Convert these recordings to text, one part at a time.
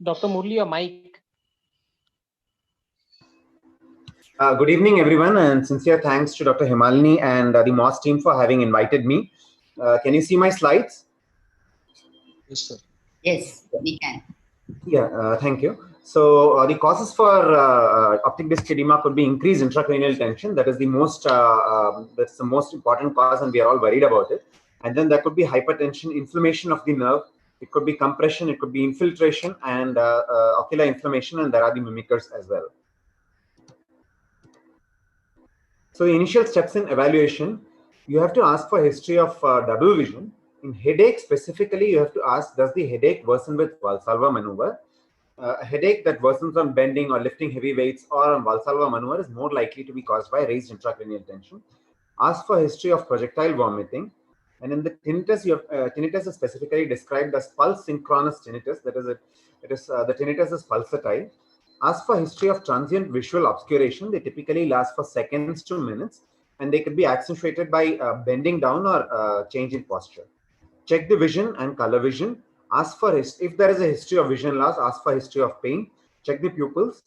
Dr. Murli, your mic. Good evening, everyone, and sincere thanks to Dr. Himalini and the MOS team for having invited me. Can you see my slides? Yes, sir. Yes, we can. Yeah, thank you. So the causes for optic disc edema could be increased intracranial tension. That is the most important cause, and we are all worried about it. And then there could be hypertension, inflammation of the nerve. It could be compression, it could be infiltration, and ocular inflammation, and there are the mimickers as well. So the initial steps in evaluation, you have to ask for history of double vision. In headache specifically, you have to ask, does the headache worsen with Valsalva maneuver? A headache that worsens on bending or lifting heavy weights or on Valsalva maneuver is more likely to be caused by raised intracranial tension. Ask for history of projectile vomiting. And in the tinnitus, tinnitus is specifically described as pulse synchronous tinnitus. That is, the tinnitus is pulsatile. Ask for history of transient visual obscuration. They typically last for seconds to minutes, and they could be accentuated by bending down or change in posture. Check the vision and color vision. Ask for if there is a history of vision loss, ask for history of pain. Check the pupils.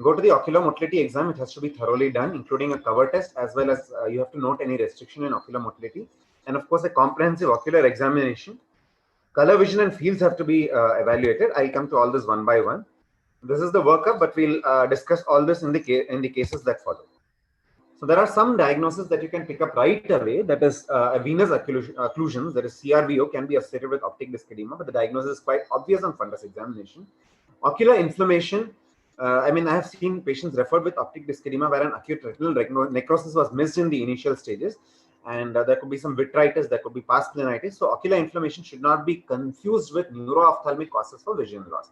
Go to the ocular motility exam. It has to be thoroughly done, including a cover test, as well as you have to note any restriction in ocular motility. And of course, a comprehensive ocular examination. Color vision and fields have to be evaluated. I'll come to all this one by one. This is the workup, but we'll discuss all this in the cases that follow. So there are some diagnoses that you can pick up right away. That is a venous occlusions, that is CRVO, can be associated with optic disc edema, but the diagnosis is quite obvious on fundus examination. Ocular inflammation. I have seen patients referred with optic disc edema where an acute retinal necrosis was missed in the initial stages, and there could be some vitritis, there could be pars planitis. So ocular inflammation should not be confused with neuroophthalmic causes for vision loss.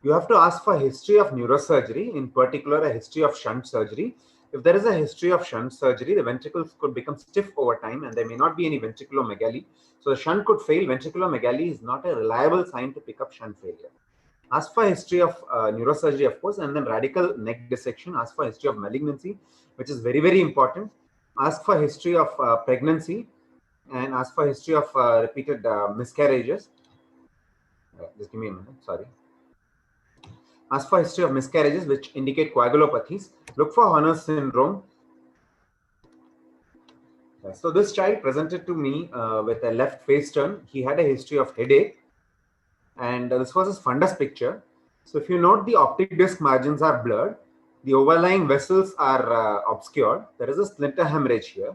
You have to ask for history of neurosurgery, in particular a history of shunt surgery. If there is a history of shunt surgery, the ventricles could become stiff over time and there may not be any ventriculomegaly. So the shunt could fail. Ventriculomegaly is not a reliable sign to pick up shunt failure. Ask for history of neurosurgery, of course, and then radical neck dissection. Ask for history of malignancy, which is very, very important. Ask for history of pregnancy, and ask for history of repeated miscarriages. Just give me a minute, sorry. Ask for history of miscarriages which indicate coagulopathies. Look for Horner's syndrome. So this child presented to me with a left face turn. He had a history of headache, and this was his fundus picture. So if you note, the optic disc margins are blurred, the overlying vessels are obscured, there is a splinter hemorrhage here,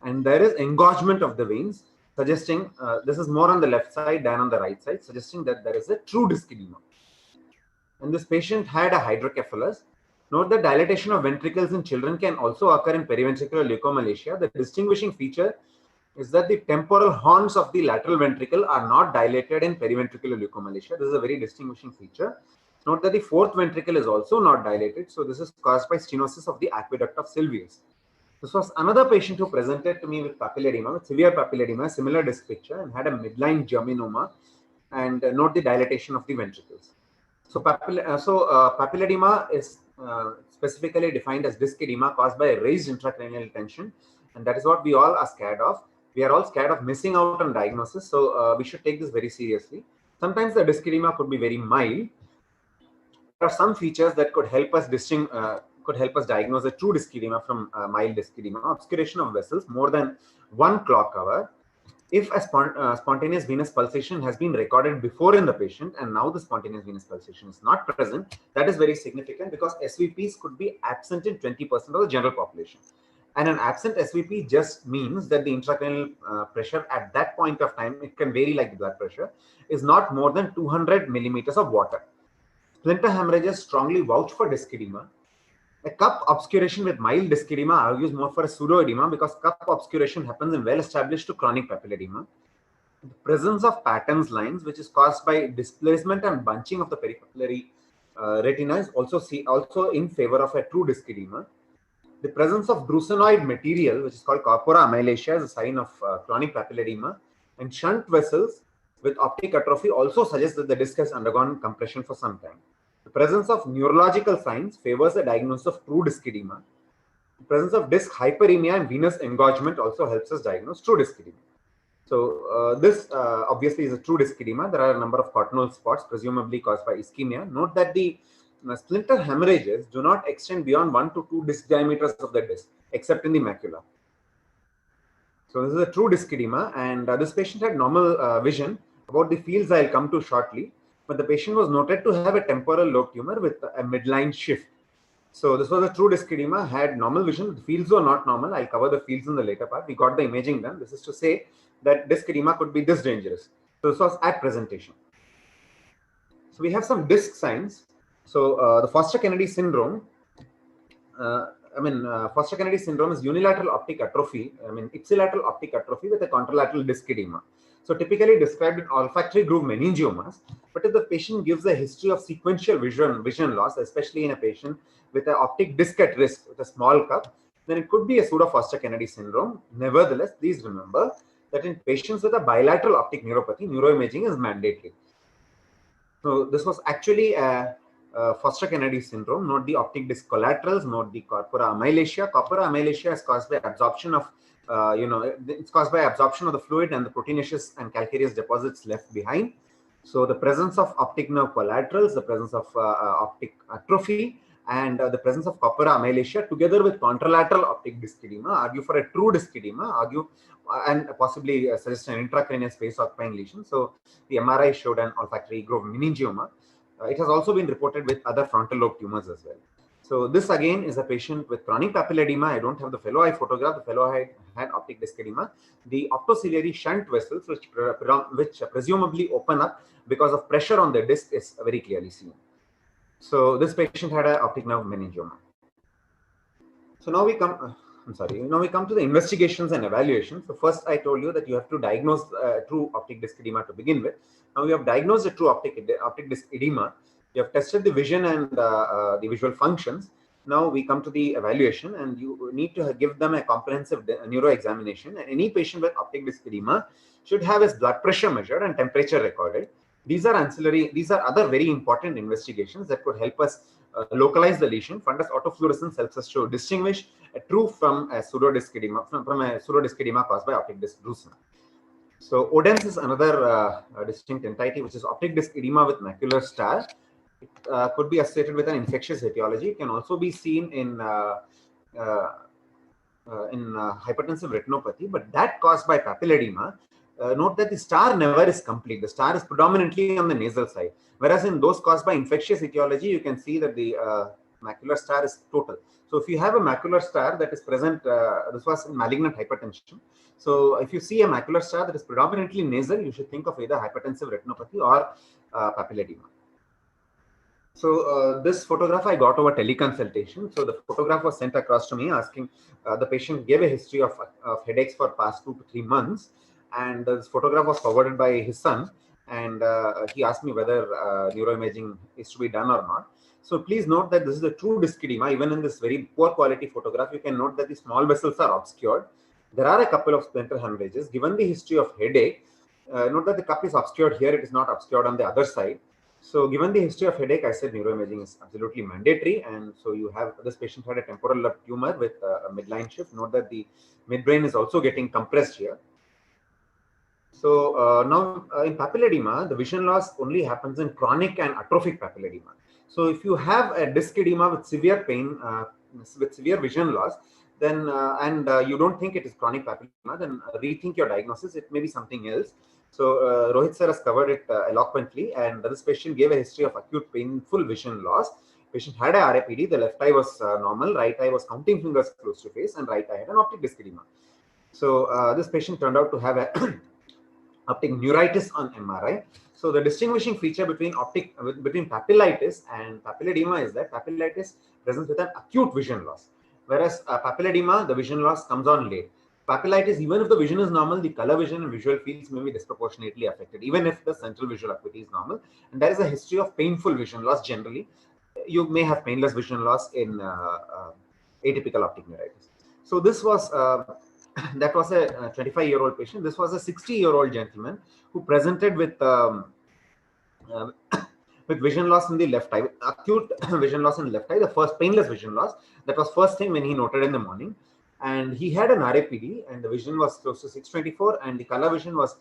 and there is engorgement of the veins, suggesting this is more on the left side than on the right side, suggesting that there is a true disc edema. And this patient had a hydrocephalus. Note that dilatation of ventricles in children can also occur in periventricular leukomalacia. The distinguishing feature is that the temporal horns of the lateral ventricle are not dilated in periventricular leukomalacia. This is a very distinguishing feature. Note that the fourth ventricle is also not dilated. So this is caused by stenosis of the aqueduct of Sylvius. This was another patient who presented to me with papilledema, with severe papilledema, similar disc picture, and had a midline germinoma. And note the dilatation of the ventricles. So papilledema is specifically defined as disc edema caused by raised intracranial tension, and that is what we all are scared of. We are all scared of missing out on diagnosis, so we should take this very seriously. Sometimes the disc edema could be very mild. There are some features that could help us diagnose a true disc edema from mild disc edema. Obscuration of vessels more than 1 clock hour. If a spontaneous venous pulsation has been recorded before in the patient and now the spontaneous venous pulsation is not present, that is very significant because SVPs could be absent in 20% of the general population. And an absent SVP just means that the intracranial pressure at that point of time, it can vary like the blood pressure, is not more than 200 millimeters of water. Splinter hemorrhages strongly vouch for disc edema. A cup obscuration with mild disc edema argues more for a pseudoedema because cup obscuration happens in well-established to chronic papilledema. The presence of Patton's lines, which is caused by displacement and bunching of the peripapillary retina, is also in favor of a true disc edema. The presence of drusenoid material, which is called corpora amylaceae, is a sign of chronic papilledema. And shunt vessels with optic atrophy also suggests that the disc has undergone compression for some time. The presence of neurological signs favors the diagnosis of true disc edema. The presence of disc hyperemia and venous engorgement also helps us diagnose true disc edema. So this obviously is a true disc edema. There are a number of cottonole spots, presumably caused by ischemia. Note that the splinter hemorrhages do not extend beyond 1 to 2 disc diameters of the disc, except in the macula. So this is a true disc edema, and this patient had normal vision. About the fields I'll come to shortly, but the patient was noted to have a temporal lobe tumor with a midline shift. So this was a true disc edema, had normal vision. The fields were not normal. I'll cover the fields in the later part. We got the imaging done. This is to say that disc edema could be this dangerous. So this was at presentation. So we have some disc signs. So the Foster-Kennedy syndrome, Foster-Kennedy syndrome is unilateral optic atrophy, ipsilateral optic atrophy with a contralateral disc edema. So typically described in olfactory groove meningiomas, but if the patient gives a history of sequential vision loss, especially in a patient with an optic disc at risk with a small cup, then it could be a pseudo Foster-Kennedy syndrome. Nevertheless, please remember that in patients with a bilateral optic neuropathy, neuroimaging is mandatory. So this was actually a Foster-Kennedy syndrome. Note the optic disc collaterals, note the corpora amylacia. Corpora amylacia is caused by absorption of, it's caused by absorption of the fluid and the proteinaceous and calcareous deposits left behind. So the presence of optic nerve collaterals, the presence of optic atrophy, and the presence of corpora amylacia together with contralateral optic disc edema argue for a true disc edema, and possibly suggest an intracranial space occupying lesion. So the MRI showed an olfactory groove meningioma. It has also been reported with other frontal lobe tumors as well. So this again is a patient with chronic papilledema. I don't have the fellow eye photograph. The fellow eye had optic disc edema. The optociliary shunt vessels, which presumably open up because of pressure on the disc, is very clearly seen. So this patient had an optic nerve meningioma. So now we come. Now we come to the investigations and evaluation. So first I told you that you have to diagnose true optic disc edema to begin with. Now we have diagnosed a true optic disc edema. You have tested the vision and the visual functions. Now we come to the evaluation, and you need to give them a comprehensive neuro examination. And any patient with optic disc edema should have his blood pressure measured and temperature recorded. These are other very important investigations that could help us localize the lesion. Fundus autofluorescence helps us to distinguish a true from a pseudodisc edema, from a pseudodisc edema caused by optic disc drusen. So ODEMS is another distinct entity, which is optic disc edema with macular star. It could be associated with an infectious etiology. It can also be seen in hypertensive retinopathy, but that caused by papilledema. Note that the star never is complete. The star is predominantly on the nasal side. Whereas in those caused by infectious etiology, you can see that the macular star is total. So if you have a macular star that is present, this was in malignant hypertension. So if you see a macular star that is predominantly nasal, you should think of either hypertensive retinopathy or papilledema. So this photograph I got over teleconsultation. So the photograph was sent across to me asking, the patient gave a history of headaches for past 2 to 3 months. And this photograph was forwarded by his son, and he asked me whether neuroimaging is to be done or not. So please note that this is a true disc edema. Even in this very poor quality photograph, you can note that the small vessels are obscured. There are a couple of splinter hemorrhages. Given the history of headache, note that the cup is obscured here. It is not obscured on the other side. So given the history of headache, I said neuroimaging is absolutely mandatory. And so you have, this patient had a temporal lobe tumor with a midline shift. Note that the midbrain is also getting compressed here. So now in papilledema, the vision loss only happens in chronic and atrophic papilledema. So if you have a disc edema with severe pain, with severe vision loss, then you don't think it is chronic papilledema, then rethink your diagnosis. It may be something else. So Rohit sir has covered it eloquently, and this patient gave a history of acute painful vision loss. Patient had a RAPD. The left eye was normal, right eye was counting fingers close to face, and right eye had an optic disc edema. So this patient turned out to have a optic neuritis on MRI. So the distinguishing feature between papillitis and papilledema is that papillitis presents with an acute vision loss, whereas papilledema, the vision loss comes on late. Papillitis, even if the vision is normal, the color vision and visual fields may be disproportionately affected, even if the central visual acuity is normal. And there is a history of painful vision loss generally. You may have painless vision loss in atypical optic neuritis. So this was that was a 25-year-old patient. This was a 60-year-old gentleman who presented with vision loss in the left eye, acute vision loss in the left eye, the first painless vision loss. That was first thing when he noted in the morning. and he had an RAPD, and the vision was close to 624, and the color vision was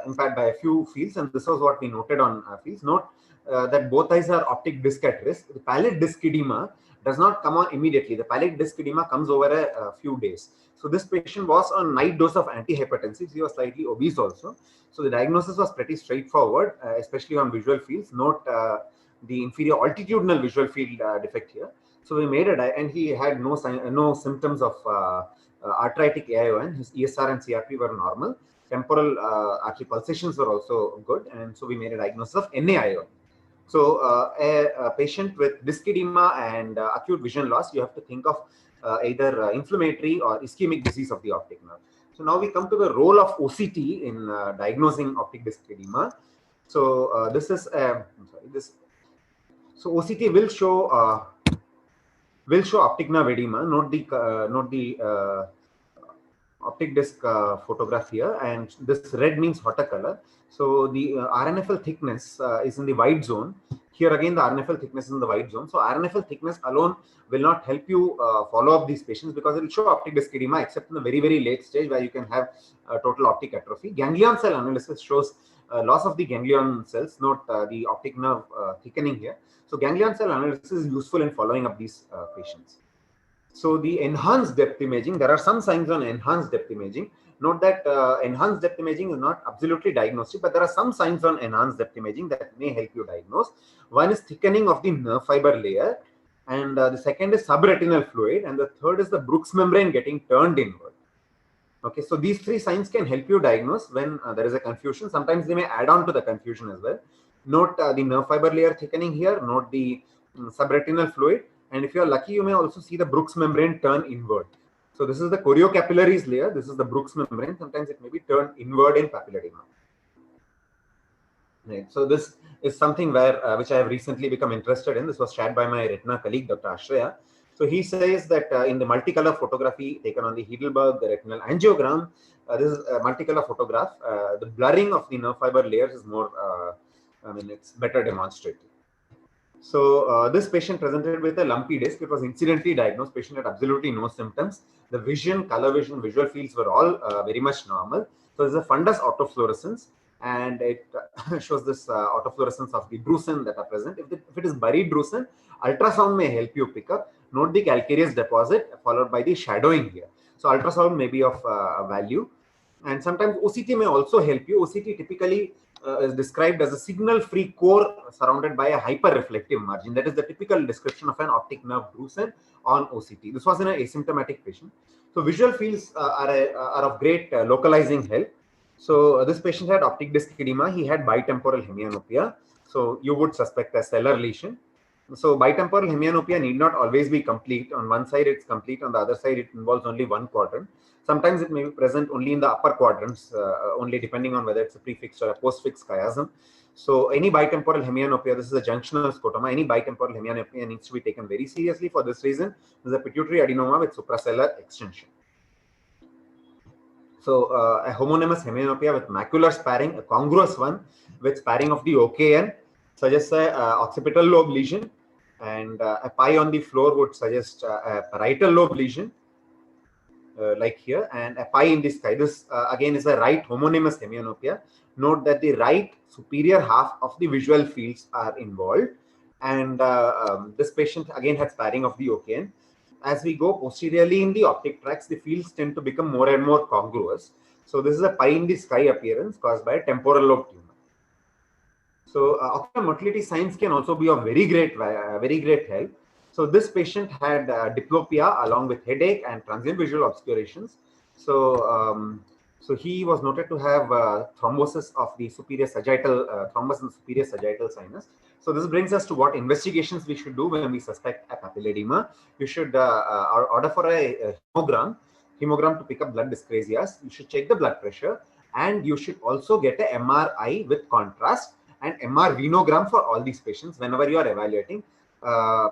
impaired by a few fields, and this was what we noted on fields. Note that both eyes are optic disc at risk. The pallid disc edema does not come on immediately. The pallid disc edema comes over a few days. So this patient was on night dose of antihypertensives. He was slightly obese also. So the diagnosis was pretty straightforward, especially on visual fields. Note the inferior altitudinal visual field defect here. So we made a and he had no symptoms of arthritic AION. His ESR and CRP were normal. Temporal artery pulsations were also good, and so we made a diagnosis of NAION. So a patient with disc edema and acute vision loss, you have to think of either inflammatory or ischemic disease of the optic nerve. So now we come to the role of OCT in diagnosing optic disc edema. So this is So OCT will show optic nerve edema. Note the optic disc photograph here, and this red means hotter color. So the RNFL thickness is in the white zone. Here again, the RNFL thickness is in the white zone. So RNFL thickness alone will not help you follow up these patients, because it will show optic disc edema except in the very, very late stage where you can have total optic atrophy. Ganglion cell analysis shows loss of the ganglion cells. Note the optic nerve thickening here. So ganglion cell analysis is useful in following up these patients. So the enhanced depth imaging, there are some signs on enhanced depth imaging. Note that enhanced depth imaging is not absolutely diagnostic, but there are some signs on enhanced depth imaging that may help you diagnose. One is thickening of the nerve fiber layer, and the second is subretinal fluid, and the third is the Brooks membrane getting turned inward. Okay, so these three signs can help you diagnose when there is a confusion. Sometimes they may add on to the confusion as well. Note the nerve fiber layer thickening here, note the subretinal fluid, and if you are lucky, you may also see the Brooks membrane turn inward. So this is the choriocapillaries layer, this is the Brooks membrane. Sometimes it may be turned inward in papilledema. Right. So this is something where which I have recently become interested in. This was shared by my retina colleague, Dr. Ashraya. So he says that in the multicolor photography taken on the Heidelberg retinal angiogram, this is a multicolor photograph. The blurring of the nerve fiber layers is more, it's better demonstrated. So this patient presented with a lumpy disc. It was incidentally diagnosed. Patient had absolutely no symptoms. The vision, color vision, visual fields were all very much normal. So there's a fundus autofluorescence, and it shows this autofluorescence of the drusen that are present. If it is buried drusen, ultrasound may help you pick up. Note the calcareous deposit followed by the shadowing here. So ultrasound may be of value, and sometimes OCT may also help you. OCT typically is described as a signal-free core surrounded by a hyper-reflective margin. That is the typical description of an optic nerve drusen on OCT. This was in an asymptomatic patient. So visual fields are of great localizing help. So this patient had optic disc edema. He had bitemporal hemianopia. So you would suspect a stellar lesion. So bitemporal hemianopia need not always be complete. On one side it's complete, on the other side it involves only one quadrant. Sometimes it may be present only in the upper quadrants, only depending on whether it's a prefixed or a postfixed chiasm. So any bitemporal hemianopia, this is a junctional scotoma, any bitemporal hemianopia needs to be taken very seriously. For this reason, this is a pituitary adenoma with suprasellar extension. So a homonymous hemianopia with macular sparing, a congruous one with sparing of the OKN, suggests a occipital lobe lesion, and a pie on the floor would suggest a parietal lobe lesion. Like here, and a pie in the sky. This again is a right homonymous hemianopia. Note that the right superior half of the visual fields are involved, and this patient again had sparing of the OKN. As we go posteriorly in the optic tracts, the fields tend to become more and more congruous. So this is a pie in the sky appearance caused by a temporal lobe tumor. So ocular motility signs can also be of very great help. So this patient had diplopia along with headache and transient visual obscurations. So so he was noted to have thrombosis of the superior sagittal thrombus in the superior sagittal sinus. So this brings us to what investigations we should do when we suspect a papilledema. You should order for a hemogram to pick up blood dyscrasias. You should check the blood pressure, and you should also get a MRI with contrast and MR venogram for all these patients whenever you are evaluating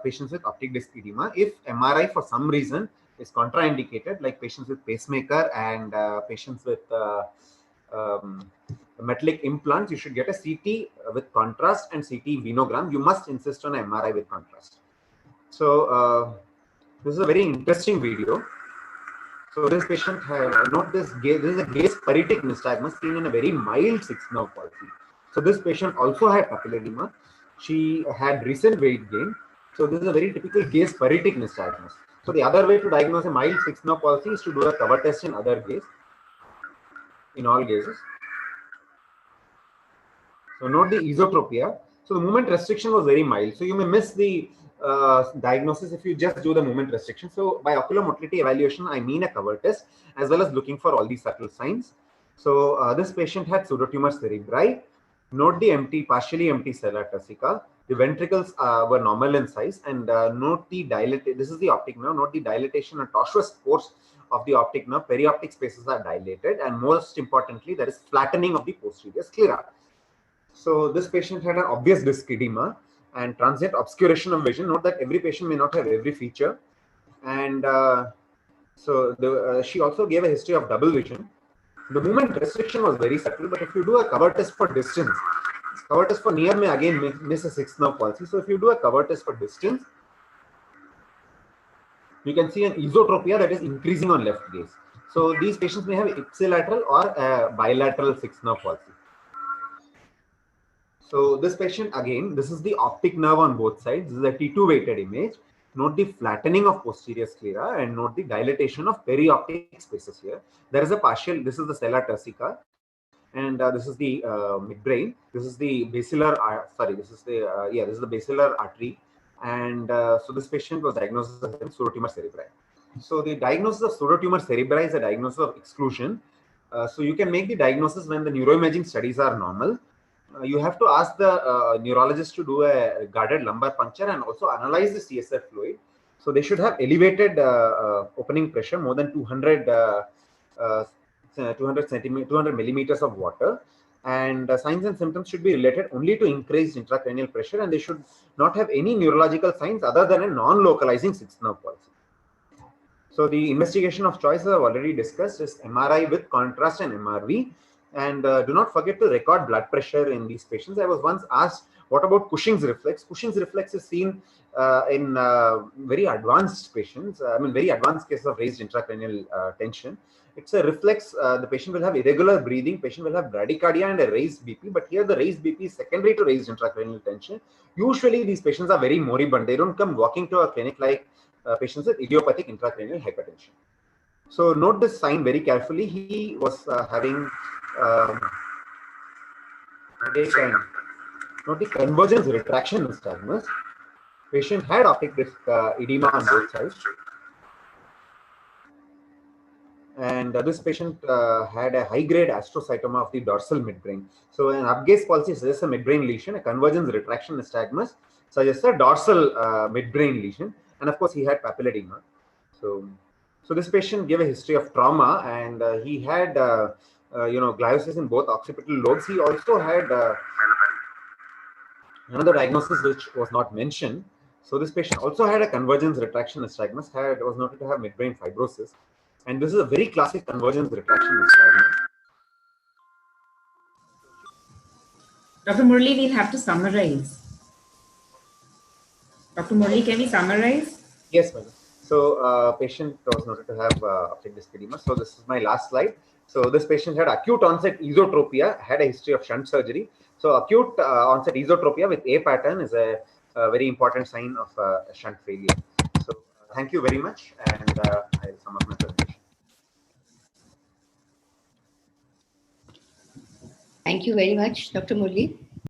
patients with optic disc edema. If MRI for some reason is contraindicated, like patients with pacemaker and patients with metallic implants, you should get a CT with contrast and CT venogram. You must insist on MRI with contrast. So this is a very interesting video. So this patient had, note this is a gaze peritic nystagmus seen in a very mild sixth nerve palsy. So this patient also had papilledema. She had recent weight gain. So this is a very typical gaze peritic nystagmus. So the other way to diagnose a mild sixth nerve palsy is to do a cover test in other gaze, in all gazes. So note the esotropia. So the movement restriction was very mild. So you may miss the diagnosis if you just do the movement restriction. So by ocular motility evaluation, I mean a cover test as well as looking for all these subtle signs. So this patient had pseudotumor cerebri. Note the empty, partially empty sella turcica. The ventricles were normal in size, and note the dilatation. This is the optic nerve. Note the dilatation and tortuous course of the optic nerve. Perioptic spaces are dilated, and most importantly, there is flattening of the posterior sclera. So this patient had an obvious disc edema and transient obscuration of vision. Note that every patient may not have every feature, and she also gave a history of double vision. The movement restriction was very subtle, but if you do a cover test for distance, cover test for near may again miss a sixth nerve palsy. So if you do a cover test for distance, you can see an esotropia that is increasing on left gaze. So these patients may have ipsilateral or bilateral sixth nerve palsy. So this patient, again, this is the optic nerve on both sides. This is a T2 weighted image. Note the flattening of posterior sclera and note the dilatation of perioptic spaces here. There is a partial, this is the sella turcica, and this is the midbrain. This is the basilar, this is the basilar artery. And so this patient was diagnosed as pseudotumor cerebri. So the diagnosis of pseudotumor cerebri is a diagnosis of exclusion. So you can make the diagnosis when the neuroimaging studies are normal. You have to ask the neurologist to do a guarded lumbar puncture and also analyze the CSF fluid. So they should have elevated opening pressure more than 200 millimeters of water, and signs and symptoms should be related only to increased intracranial pressure, and they should not have any neurological signs other than a non-localizing sixth nerve palsy. So the investigation of choice I've already discussed is MRI with contrast and MRV. And do not forget to record blood pressure in these patients. I was once asked, what about Cushing's reflex? Cushing's reflex is seen in very advanced patients, very advanced cases of raised intracranial tension. It's a reflex. The patient will have irregular breathing, patient will have bradycardia and a raised BP, but here the raised BP is secondary to raised intracranial tension. Usually these patients are very moribund. They don't come walking to a clinic like patients with idiopathic intracranial hypertension. So note this sign very carefully. He was having note the convergence retraction nystagmus. Patient had optic disc edema on both sides. And this patient had a high-grade astrocytoma of the dorsal midbrain. So an upgaze palsy suggests a midbrain lesion. A convergence retraction nystagmus suggests a dorsal midbrain lesion. And of course, he had papilledema. So this patient gave a history of trauma, and he had gliosis in both occipital lobes. He also had another diagnosis which was not mentioned. So this patient also had a convergence retraction nystagmus, was noted to have midbrain fibrosis, and this is a very classic convergence retraction nystagmus. Dr. Murli, we'll have to summarize. Dr. Murli, can we summarize? Yes, madam. So patient was noted to have optic disc edema. So this is my last slide. So this patient had acute onset esotropia, had a history of shunt surgery. So acute onset esotropia with A pattern is a very important sign of shunt failure. So thank you very much, and I'll sum up my presentation. Thank you very much, Dr. Murli.